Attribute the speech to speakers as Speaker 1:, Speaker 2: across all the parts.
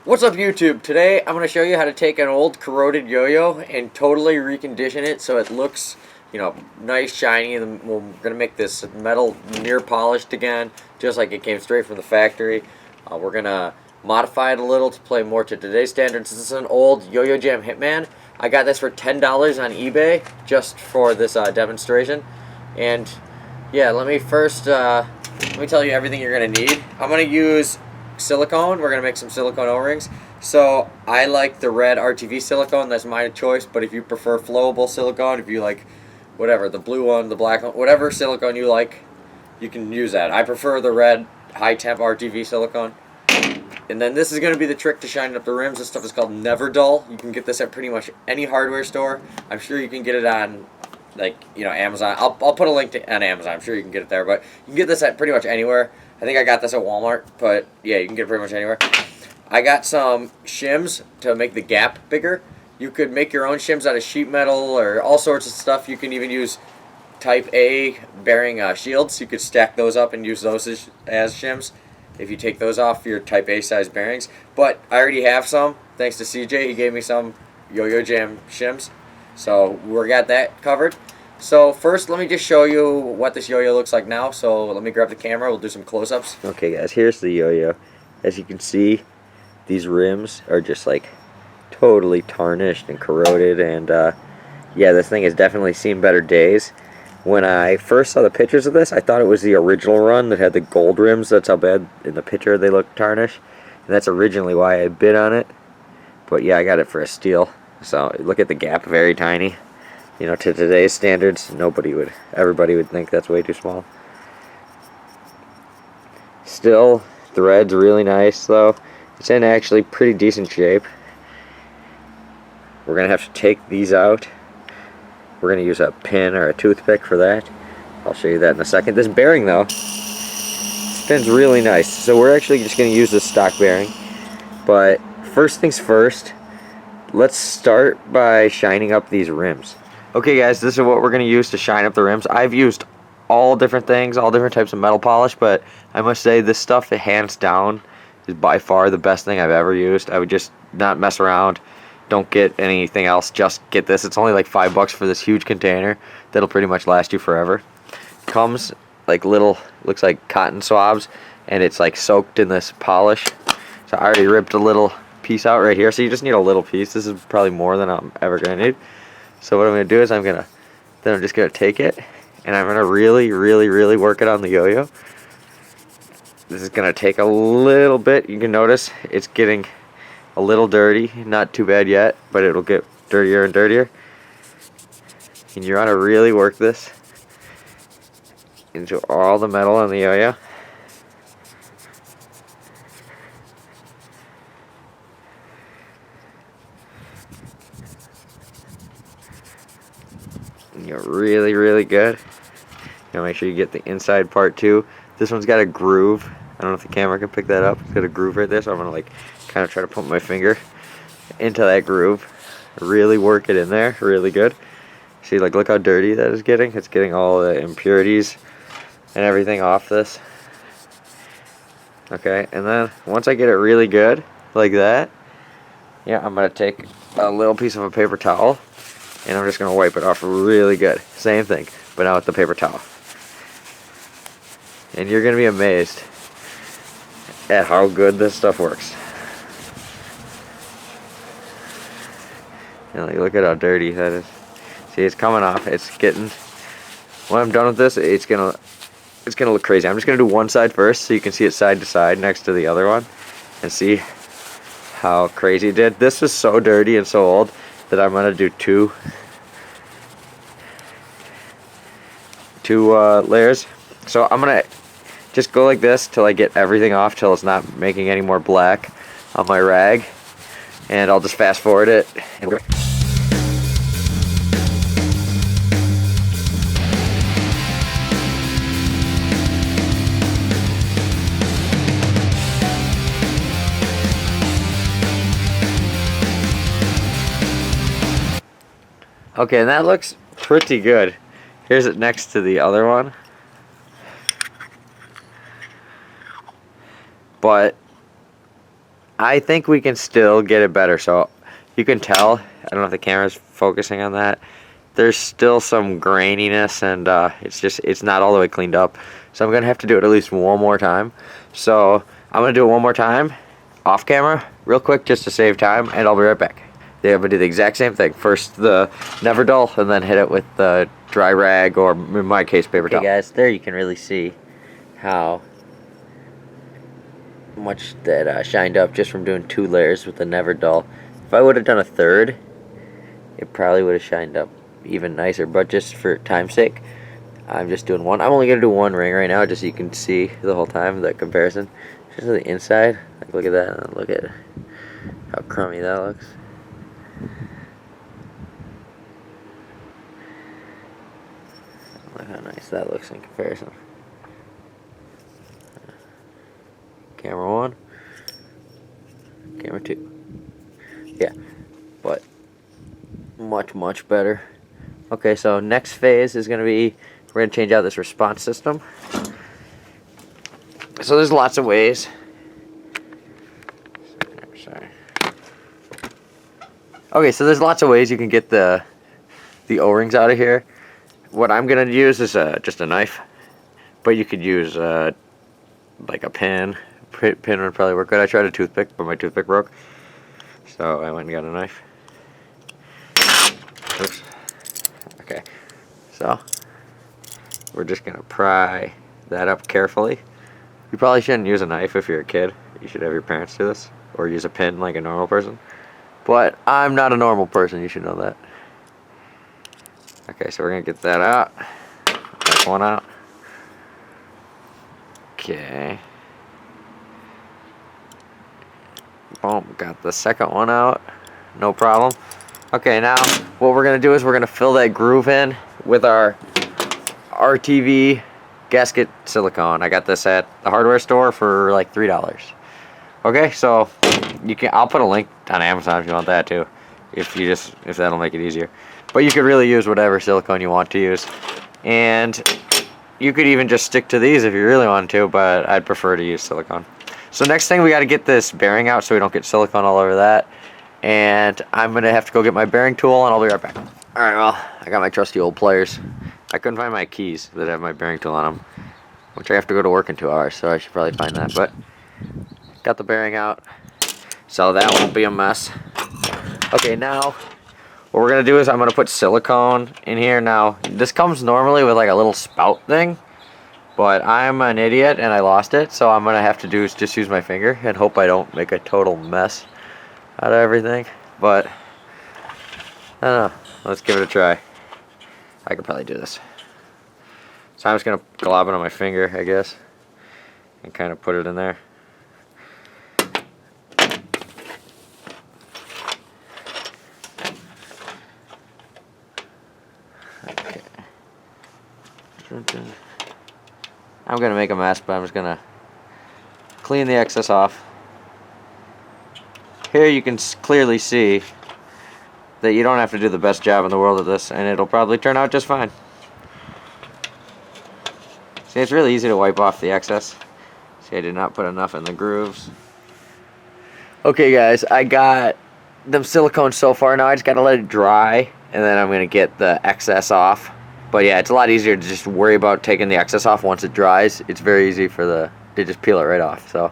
Speaker 1: What's up YouTube? Today I'm going to show you how to take an old corroded yo-yo and totally recondition it so it looks, nice, shiny, and we're going to make this metal near polished again, just like it came straight from the factory. We're going to modify it a little to play more to today's standards. This is an old YoYojam Hitman. I got this for $10 on eBay just for this demonstration. And yeah, let me tell you everything you're going to need. I'm going to use silicone. We're going to make some silicone O-rings. So I like the red RTV silicone. That's my choice. But if you prefer flowable silicone, if you like whatever, the blue one, the black one, whatever silicone you like, you can use that. I prefer the red high temp RTV silicone. And then this is going to be the trick to shining up the rims. This stuff is called Never Dull. You can get this at pretty much any hardware store. I'm sure you can get it on Amazon. I'll put a link on Amazon. I'm sure you can get it there. But you can get this at pretty much anywhere. I think I got this at Walmart, but yeah, you can get it pretty much anywhere. I got some shims to make the gap bigger. You could make your own shims out of sheet metal or all sorts of stuff. You can even use type A bearing shields. You could stack those up and use those as shims if you take those off your type A size bearings. But I already have some, thanks to CJ. He gave me some YoYojam shims, so we got that covered. So first, let me just show you what this yo-yo looks like now. So let me grab the camera. We'll do some close-ups.
Speaker 2: Okay guys, here's the yo-yo. As you can see, these rims are just like totally tarnished and corroded, and yeah, this thing has definitely seen better days. When I first saw the pictures of this, I thought it was the original run that had the gold rims. That's how bad in the picture they look tarnished, and that's originally why I bid on it. But yeah, I got it for a steal. So look at the gap, very tiny. To today's standards, everybody would think that's way too small. Still, thread's really nice though. It's in actually pretty decent shape. We're gonna have to take these out. We're gonna use a pin or a toothpick for that. I'll show you that in a second. This bearing though, spins really nice. So we're actually just gonna use this stock bearing. But first things first, let's start by shining up these rims. Okay guys, this is what we're going to use to shine up the rims. I've used all different things, all different types of metal polish, but I must say this stuff, hands down, is by far the best thing I've ever used. I would just not mess around. Don't get anything else, just get this. It's only like $5 for this huge container that'll pretty much last you forever. Comes like little, looks like cotton swabs, and it's like soaked in this polish. So I already ripped a little piece out right here, so you just need a little piece. This is probably more than I'm ever going to need. So what I'm going to do is I'm just going to take it, and I'm going to really, really, really work it on the yo-yo. This is going to take a little bit. You can notice it's getting a little dirty. Not too bad yet, but it'll get dirtier and dirtier. And you want to really work this into all the metal on the yo-yo. You're really, really good. Make sure you get the inside part too. This one's got a groove. I don't know if the camera can pick that up. It's got a groove right there, so I'm gonna kind of try to put my finger into that groove. Really work it in there, really good. See, look how dirty that is getting. It's getting all the impurities and everything off this. Okay, and then once I get it really good, like that, yeah, I'm gonna take a little piece of a paper towel, and I'm just going to wipe it off really good. Same thing, but now with the paper towel. And you're going to be amazed at how good this stuff works. Look at how dirty that is. See, it's coming off. It's getting... When I'm done with this, it's gonna look crazy. I'm just going to do one side first so you can see it side to side next to the other one. And see how crazy it did. This is so dirty and so old that I'm going to do two layers. So I'm going to just go like this till I get everything off, till it's not making any more black on my rag, and I'll just fast forward it. Okay, and that looks pretty good. Here's it next to the other one. But I think we can still get it better. So you can tell, I don't know if the camera's focusing on that. There's still some graininess, and it's not all the way cleaned up. So I'm gonna have to do it at least one more time. So I'm gonna do it one more time, off camera, real quick, just to save time, and I'll be right back. Yeah, I'm gonna do the exact same thing. First the never dull, and then hit it with the dry rag, or in my case, paper towel. Okay guys, there you can really see how much that shined up just from doing 2 layers with the never dull. If I would have done a third, it probably would have shined up even nicer, but just for time's sake, I'm just doing one. I'm only gonna do one ring right now, just so you can see the whole time the comparison. Just to the inside, like look at that, and look at how crummy that looks. Look how nice that looks in comparison. Camera 1, camera 2. Yeah, but much better. Okay, so next phase is going to be, we're going to change out this response system. So there's lots of ways. Sorry. Okay, so there's lots of ways you can get the O-rings out of here. What I'm going to use is just a knife, but you could use like a pin. Pin would probably work good. I tried a toothpick, but my toothpick broke, so I went and got a knife. Oops. Okay, so we're just gonna pry that up carefully. You probably shouldn't use a knife if you're a kid. You should have your parents do this, or use a pin like a normal person. But I'm not a normal person, you should know that. Okay, so we're gonna get that out. That one out. Okay. Boom, got the second one out. No problem. Okay, now what we're gonna do is we're gonna fill that groove in with our RTV gasket silicone. I got this at the hardware store for like $3. Okay, so I'll put a link on Amazon if you want that too, if that'll make it easier. But you could really use whatever silicone you want to use, and you could even just stick to these if you really want to, but I'd prefer to use silicone. So next thing, we got to get this bearing out so we don't get silicone all over that. And I'm going to have to go get my bearing tool, and I'll be right back. Alright, well, I got my trusty old pliers. I couldn't find my keys that have my bearing tool on them, which I have to go to work in 2 hours, so I should probably find that. But got the bearing out, so that won't be a mess. Okay, now what we're going to do is I'm going to put silicone in here. Now, this comes normally with like a little spout thing, but I'm an idiot and I lost it, so I'm going to have to do is just use my finger and hope I don't make a total mess out of everything. But I don't know, let's give it a try. I could probably do this. So I'm just going to glob it on my finger, I guess, and kind of put it in there. Okay. I'm going to make a mess, but I'm just going to clean the excess off. Here you can clearly see that you don't have to do the best job in the world at this, and it'll probably turn out just fine. See, it's really easy to wipe off the excess. See, I did not put enough in the grooves. Okay guys, I got them silicone so far. Now I just got to let it dry, and then I'm going to get the excess off. But yeah, it's a lot easier to just worry about taking the excess off once it dries. It's very easy to just peel it right off. So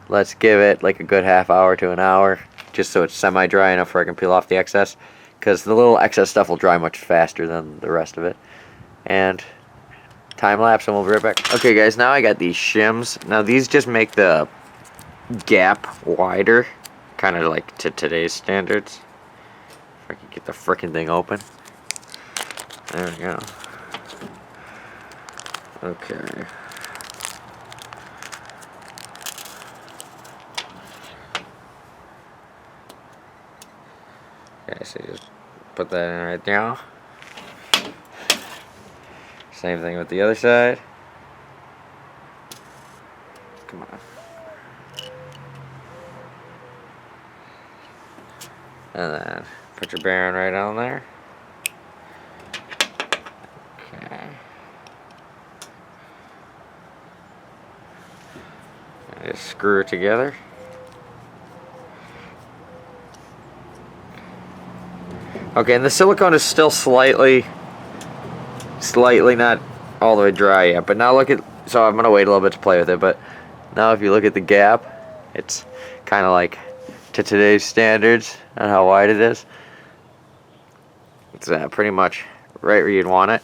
Speaker 2: let's give it like a good half hour to an hour, just so it's semi-dry enough where I can peel off the excess, because the little excess stuff will dry much faster than the rest of it. And time lapse, and we'll be right back. Okay guys, now I got these shims. Now these just make the gap wider, kind of like to today's standards. If I can get the frickin' thing open. There we go. Okay. Okay, so just put that in right now. Same thing with the other side. Come on. And then put your bearing right on there. Okay. And just screw it together. Okay, and the silicone is still slightly not all the way dry yet, but now look at, so I'm gonna wait a little bit to play with it, but now if you look at the gap, it's kind of like to today's standards and how wide it is. It's pretty much right where you'd want it.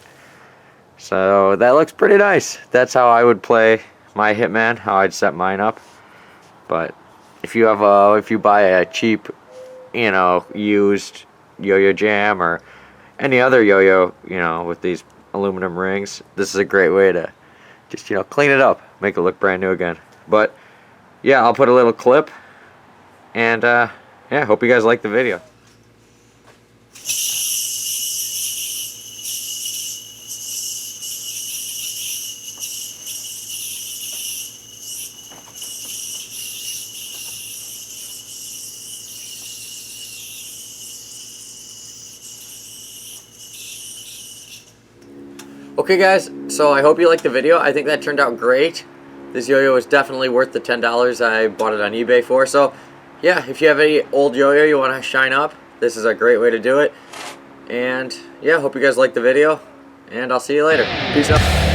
Speaker 2: So that looks pretty nice. That's how I would play my Hitman, how I'd set mine up. But if you have if you buy a cheap, you know, used YoYojam or any other yo-yo, you know, with these aluminum rings, this is a great way to just, you know, clean it up, make it look brand new again. But yeah, I'll put a little clip, and yeah, hope you guys like the video.
Speaker 1: Okay guys, so I hope you liked the video. I think that turned out great. This yo-yo is definitely worth the $10 I bought it on eBay for. So yeah, if you have any old yo-yo you want to shine up, this is a great way to do it. And yeah, hope you guys liked the video, and I'll see you later. Peace out.